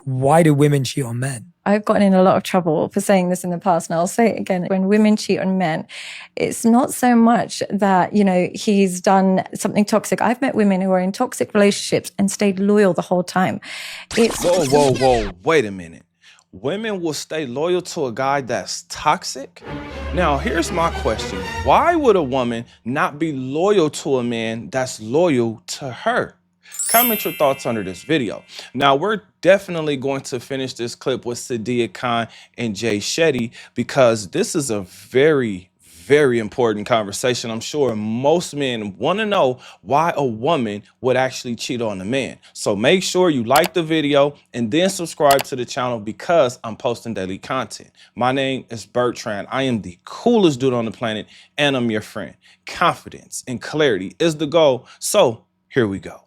Why do women cheat on men? I've gotten in a lot of trouble for saying this in the past, and I'll say it again. When women cheat on men, it's not so much that, he's done something toxic. I've met women who are in toxic relationships and stayed loyal the whole time. Whoa. Wait a minute. Women will stay loyal to a guy that's toxic? Now, here's my question. Why would a woman not be loyal to a man that's loyal to her? Comment your thoughts under this video. Now, we're definitely going to finish this clip with Sadia Khan and Jayshetty because this is a very important conversation. I'm sure most men want to know why a woman would actually cheat on a man. So make sure you like the video and then subscribe to the channel because I'm posting daily content. My name is Bertrand. I am the coolest dude on the planet and I'm your friend. Confidence and clarity is the goal. So here we go.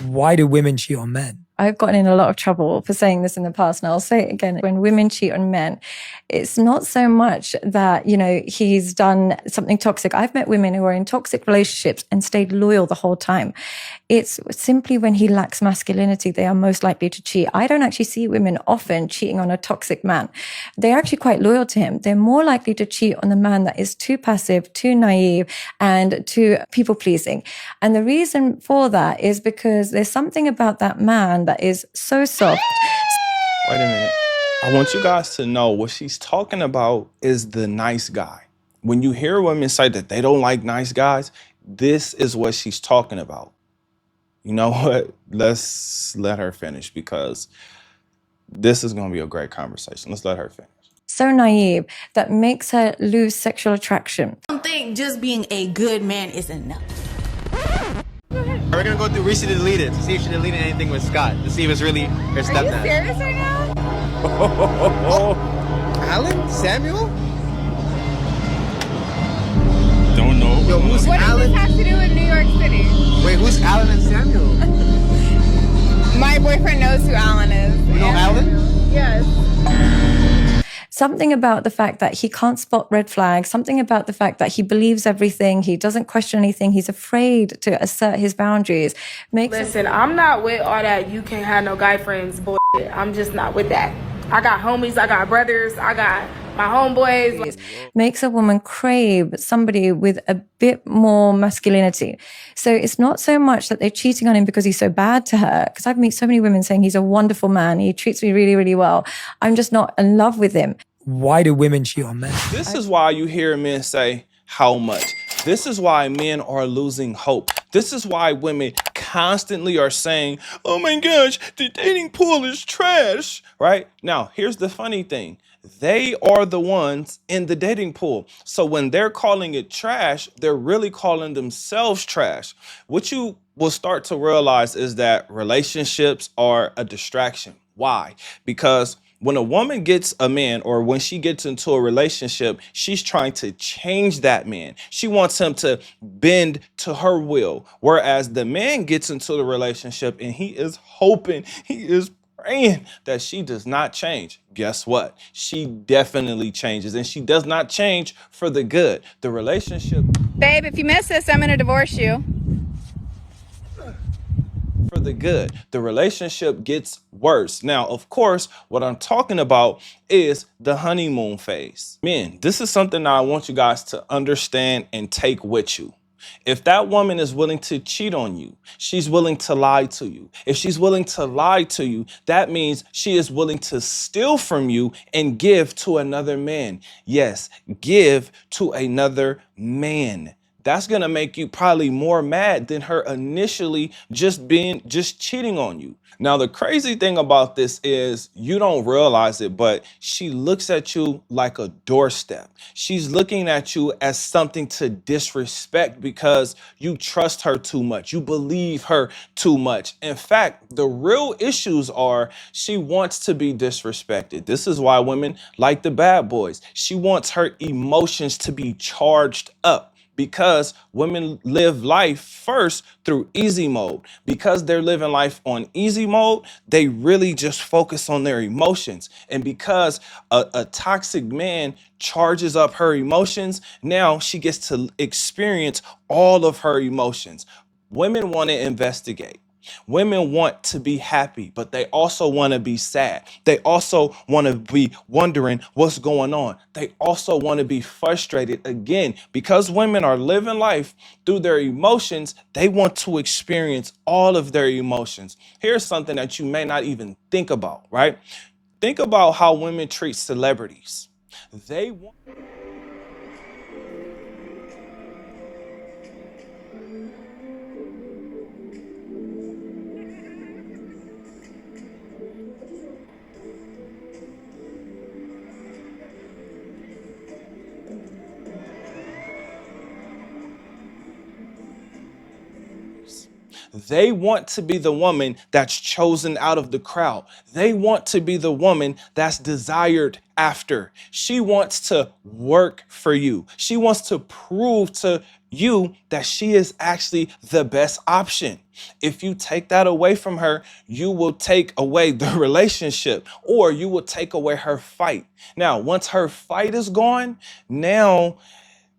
Why do women cheat on men? I've gotten in a lot of trouble for saying this in the past, and I'll say it again. When women cheat on men, it's not so much that, he's done something toxic. I've met women who are in toxic relationships and stayed loyal the whole time. It's simply when he lacks masculinity, they are most likely to cheat. I don't actually see women often cheating on a toxic man. They're actually quite loyal to him. They're more likely to cheat on the man that is too passive, too naive, and too people-pleasing. And the reason for that is because there's something about that man that is so soft. Wait a minute. I want you guys to know what she's talking about is the nice guy. When you hear women say that they don't like nice guys, this is what she's talking about. You know what? Let's let her finish because this is going to be a great conversation. Let's let her finish. So naive that makes her lose sexual attraction. I don't think just being a good man is enough. We're gonna go through recently deleted to see if she deleted anything with Scott to see if it's really her stepdad. Are you serious right now? Alan? Samuel? Don't know. Yo, who's What Alan? does this have to do with New York City? Wait, who's Alan and Samuel? My boyfriend knows who Alan is. You know Alan? Yes. Something about the fact that he can't spot red flags, something about the fact that he believes everything, he doesn't question anything, he's afraid to assert his boundaries. Listen, I'm not with all that you can't have no guy friends bullshit. I'm just not with that. I got homies, I got brothers, I got my homeboys. Makes a woman crave somebody with a bit more masculinity. So it's not so much that they're cheating on him because he's so bad to her, because I've met so many women saying he's a wonderful man, he treats me really, really well. I'm just not in love with him. Why do women cheat on men? This is why you hear men say, how much? This is why men are losing hope. This is why women constantly are saying, oh my gosh, the dating pool is trash, right? Now, here's the funny thing. They are the ones in the dating pool. So when they're calling it trash, they're really calling themselves trash. What you will start to realize is that relationships are a distraction. Why? Because when a woman gets a man or when she gets into a relationship, she's trying to change that man. She wants him to bend to her will. Whereas the man gets into the relationship and he is hoping, he is praying that she does not change. Guess what? She definitely changes, and she does not change for the good. The relationship. Babe, if you miss this, I'm going to divorce you. For the good. The relationship gets worse. Now, of course, what I'm talking about is the honeymoon phase. Men, this is something that I want you guys to understand and take with you. If that woman is willing to cheat on you, she's willing to lie to you. If she's willing to lie to you, that means she is willing to steal from you and give to another man. Yes, give to another man. That's going to make you probably more mad than her initially just cheating on you. Now, the crazy thing about this is you don't realize it, but she looks at you like a doorstep. She's looking at you as something to disrespect because you trust her too much. You believe her too much. In fact, the real issues are she wants to be disrespected. This is why women like the bad boys. She wants her emotions to be charged up. Because women live life first through easy mode. Because they're living life on easy mode, they really just focus on their emotions. And because a toxic man charges up her emotions, now she gets to experience all of her emotions. Women want to investigate. Women want to be happy, but they also want to be sad. They also want to be wondering what's going on. They also want to be frustrated. Again, because women are living life through their emotions, they want to experience all of their emotions. Here's something that you may not even think about, right? Think about how women treat celebrities. They want They want to be the woman that's chosen out of the crowd. They want to be the woman that's desired after. She wants to work for you. She wants to prove to you that she is actually the best option. If you take that away from her, you will take away the relationship, or you will take away her fight. Now, once her fight is gone, now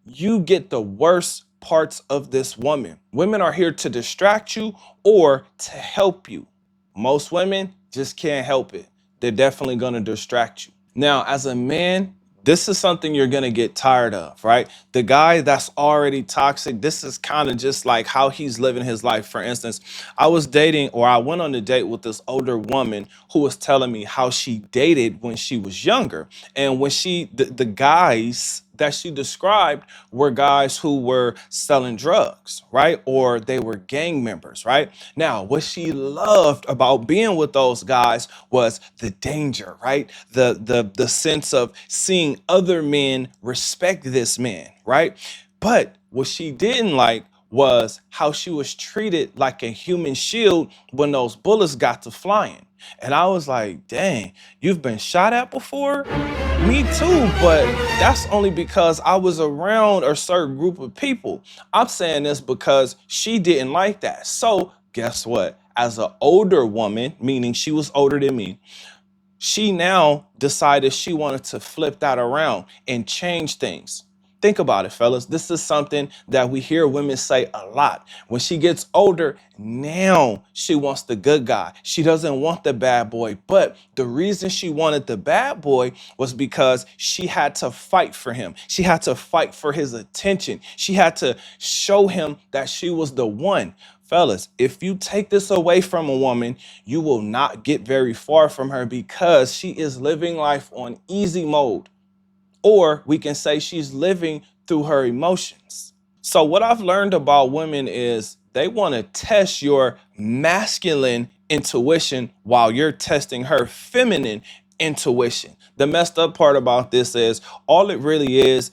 you get the worst parts of this woman. Women are here to distract you or to help you. Most women just can't help it. They're definitely going to distract you. Now, as a man, this is something you're going to get tired of, right? The guy that's already toxic, this is kind of just like how he's living his life. For instance, I went on a date with this older woman who was telling me how she dated when she was younger. And when the guys that she described were guys who were selling drugs, right? Or they were gang members, right? Now, what she loved about being with those guys was the danger, right? The sense of seeing other men respect this man, right? But what she didn't like was how she was treated like a human shield when those bullets got to flying. And I was like, dang, you've been shot at before? Me too, but that's only because I was around a certain group of people. I'm saying this because she didn't like that. So guess what? As an older woman, meaning she was older than me, she now decided she wanted to flip that around and change things. Think about it, fellas. This is something that we hear women say a lot. When she gets older, now she wants the good guy. She doesn't want the bad boy. But the reason she wanted the bad boy was because she had to fight for him. She had to fight for his attention. She had to show him that she was the one. Fellas, if you take this away from a woman, you will not get very far from her because she is living life on easy mode. Or we can say she's living through her emotions. So what I've learned about women is they want to test your masculine intuition while you're testing her feminine intuition. The messed up part about this is all it really is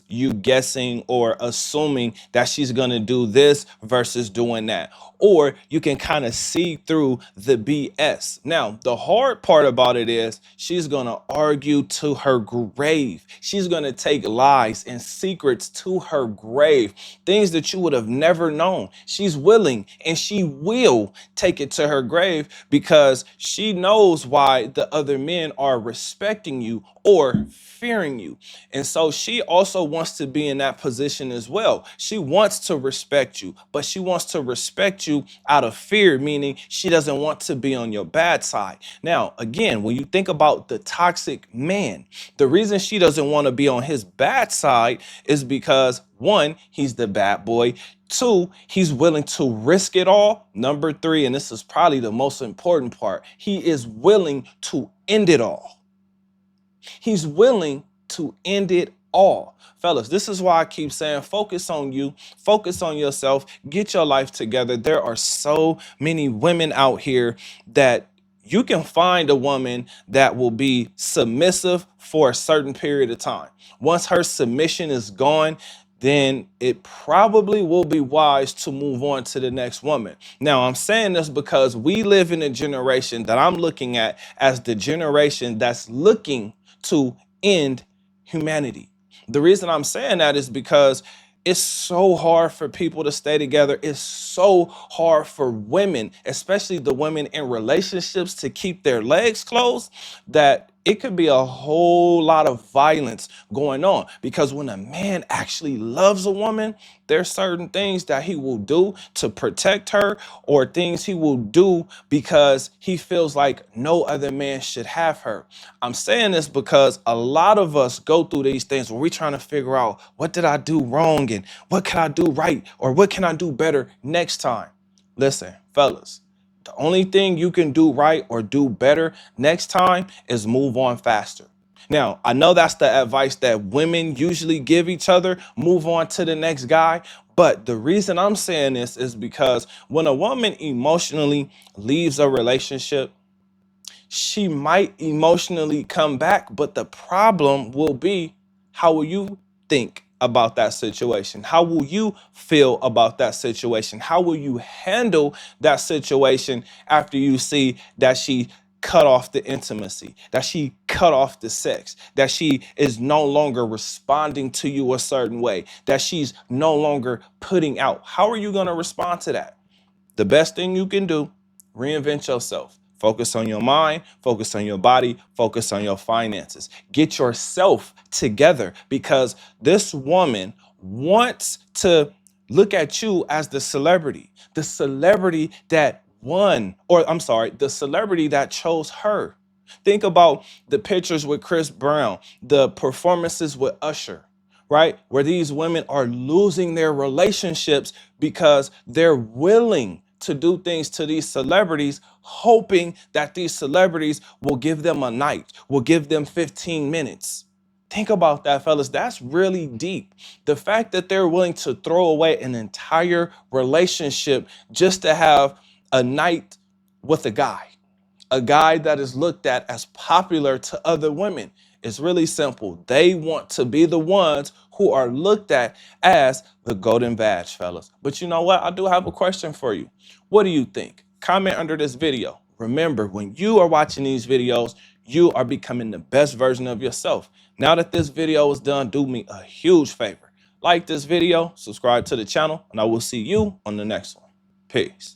you guessing or assuming that she's going to do this versus doing that. Or you can kind of see through the BS. Now, the hard part about it is she's going to argue to her grave. She's going to take lies and secrets to her grave, things that you would have never known. She's willing and she will take it to her grave because she knows why the other men are respecting you or fearing you. And so she also wants to be in that position as well. She wants to respect you, but she wants to respect you out of fear, meaning she doesn't want to be on your bad side. Now, again, when you think about the toxic man, the reason she doesn't want to be on his bad side is because one, he's the bad boy. Two, he's willing to risk it all. Number three, and this is probably the most important part, he is willing to end it all. He's willing to end it all. Fellas, this is why I keep saying focus on you, focus on yourself, get your life together. There are so many women out here that you can find a woman that will be submissive for a certain period of time. Once her submission is gone, then it probably will be wise to move on to the next woman. Now, I'm saying this because we live in a generation that I'm looking at as the generation that's looking to end humanity. The reason I'm saying that is because it's so hard for people to stay together. It's so hard for women, especially the women in relationships, to keep their legs closed, that it could be a whole lot of violence going on, because when a man actually loves a woman, there's certain things that he will do to protect her, or things he will do because he feels like no other man should have her. I'm saying this because a lot of us go through these things where we're trying to figure out, what did I do wrong and what can I do right, or what can I do better next time? Listen, fellas, the only thing you can do right or do better next time is move on faster. Now, I know that's the advice that women usually give each other, move on to the next guy. But the reason I'm saying this is because when a woman emotionally leaves a relationship, she might emotionally come back, but the problem will be, how will you think about that situation? How will you feel about that situation? How will you handle that situation after you see that she cut off the intimacy, that she cut off the sex, that she is no longer responding to you a certain way, that she's no longer putting out? How are you going to respond to that? The best thing you can do, reinvent yourself. Focus on your mind, focus on your body, focus on your finances. Get yourself together, because this woman wants to look at you as the celebrity that won, or I'm sorry, the celebrity that chose her. Think about the pictures with Chris Brown, the performances with Usher, right? Where these women are losing their relationships because they're willing to do things to these celebrities, hoping that these celebrities will give them a night, will give them 15 minutes. Think about that, fellas. That's really deep. The fact that they're willing to throw away an entire relationship just to have a night with a guy that is looked at as popular to other women. It's really simple. They want to be the ones who are looked at as the golden badge, fellas. But you know what? I do have a question for you. What do you think? Comment under this video. Remember, when you are watching these videos, you are becoming the best version of yourself. Now that this video is done, do me a huge favor. Like this video, subscribe to the channel, and I will see you on the next one. Peace.